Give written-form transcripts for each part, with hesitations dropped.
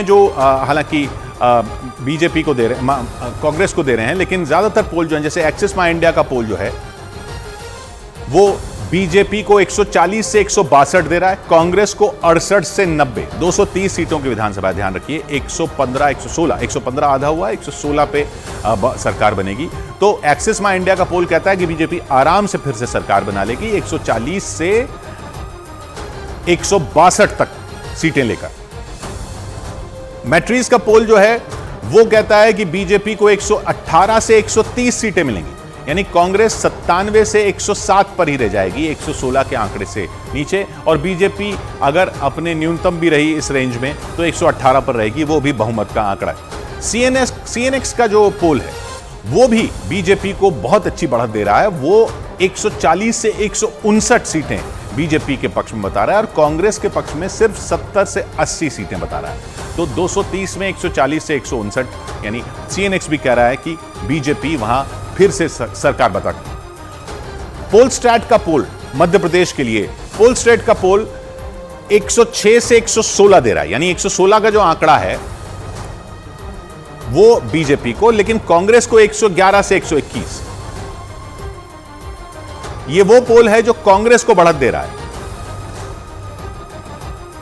जो हालांकि बीजेपी को दे रहे हैं, कांग्रेस को दे रहे हैं, लेकिन ज्यादातर पोल जो है, जैसे एक्सिस माई इंडिया का पोल जो है वो बीजेपी को 140 से 162 दे रहा है, कांग्रेस को 68 से 90, 230 सीटों की विधानसभा, ध्यान रखिए 115 116, 115 आधा हुआ, 116 पे सरकार बनेगी। तो एक्सिस माई इंडिया का पोल कहता है कि बीजेपी आराम से फिर से सरकार बना लेगी 140 से 162 तक सीटें लेकर। मैट्रिक्स का पोल जो है वो कहता है कि बीजेपी को 118 से 130 सीटें मिलेंगी, यानी कांग्रेस 97 से 107 पर ही रह जाएगी, 116 के आंकड़े से नीचे, और बीजेपी अगर अपने न्यूनतम भी रही इस रेंज में तो 118 पर रहेगी, वो भी बहुमत का आंकड़ा है। सीएनएक्स का जो पोल है वो भी बीजेपी को बहुत अच्छी बढ़त दे रहा है, वो 140 से 159 सीटें बीजेपी के पक्ष में बता रहा है और कांग्रेस के पक्ष में सिर्फ 70 से 80 सीटें बता रहा है। तो 230 में 140 से 159, यानी सीएनएक्स भी कह रहा है कि बीजेपी वहां फिर से सरकार बता। पोल स्टैट का पोल मध्य प्रदेश के लिए, पोल स्टैट का पोल 106 से 116 दे रहा है, यानी 116 का जो आंकड़ा है वो बीजेपी को, लेकिन कांग्रेस को 111 से 121। ये वो पोल है जो कांग्रेस को बढ़त दे रहा है,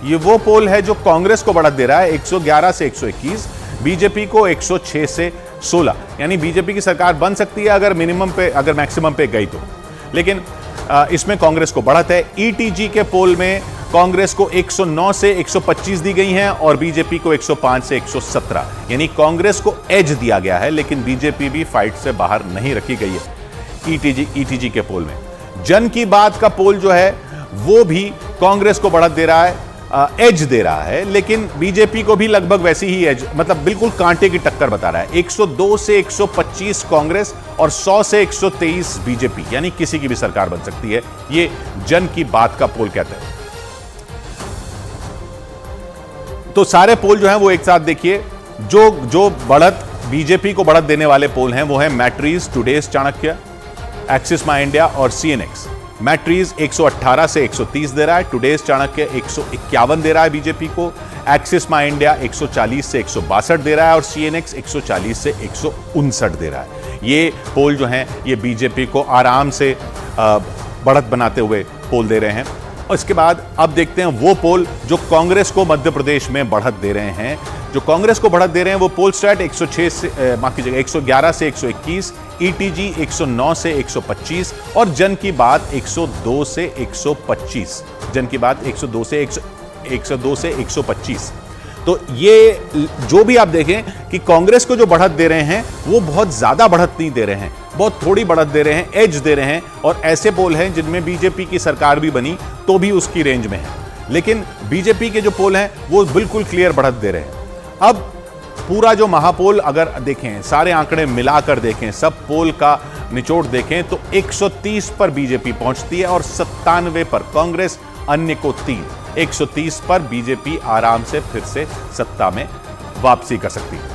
ये वो पोल है जो कांग्रेस को बढ़त दे रहा है 111 से 121, बीजेपी को 106 से 16, यानी बीजेपी की सरकार बन सकती है अगर मिनिमम पे, अगर मैक्सिमम पे गई तो, लेकिन इसमें कांग्रेस को बढ़त है। ईटीजी के पोल में कांग्रेस को 109 से 125 दी गई हैं और बीजेपी को 105 से 117, यानी कांग्रेस को एज दिया गया है, लेकिन बीजेपी भी फाइट से बाहर नहीं रखी गई है ईटीजी के पोल में। जन की बात का पोल जो है वो भी कांग्रेस को बढ़त दे रहा है, एज दे रहा है, लेकिन बीजेपी को भी लगभग वैसी ही एज, मतलब बिल्कुल कांटे की टक्कर बता रहा है। 102 से 125 कांग्रेस और 100 से 123 बीजेपी, यानी किसी की भी सरकार बन सकती है, ये जन की बात का पोल कहता है। तो सारे पोल जो हैं वो एक साथ देखिए, जो बढ़त बीजेपी को बढ़त देने वाले पोल हैं वो है मैट्रिक्स, टुडेज चाणक्य, एक्सिस माई इंडिया और सीएनएक्स। मैट्रिक्स 118 से 130 दे रहा है, टुडेज चाणक्य 151 दे रहा है बीजेपी को, एक्सिस माई इंडिया 140 से 162 दे रहा है और सीएनएक्स 140 से 159 दे रहा है। ये पोल जो हैं ये बीजेपी को आराम से बढ़त बनाते हुए पोल दे रहे हैं। और इसके बाद अब देखते हैं वो पोल जो कांग्रेस को मध्य प्रदेश में बढ़त दे रहे हैं। जो कांग्रेस को बढ़त दे रहे हैं वो पोल स्टैट 106 से माफ कीजिएगा 111 से 121, ईटीजी 109 से 125 और जन की बात 102 से 125, जन की बात 102 से 125। तो ये जो भी आप देखें कि कांग्रेस को जो बढ़त दे रहे हैं वो बहुत ज्यादा बढ़त नहीं दे रहे हैं, बहुत थोड़ी बढ़त दे रहे हैं, एज दे रहे हैं, और ऐसे पोल हैं जिनमें बीजेपी की सरकार भी बनी तो भी उसकी रेंज में है, लेकिन बीजेपी के जो पोल हैं वो बिल्कुल क्लियर बढ़त दे रहे हैं। अब पूरा जो महापोल अगर देखें, सारे आंकड़े मिलाकर देखें, सब पोल का निचोड़ देखें तो 130 पर बीजेपी पहुंचती है और 97 पर कांग्रेस, अन्य को 3। 130 पर बीजेपी आराम से फिर से सत्ता में वापसी कर सकती है।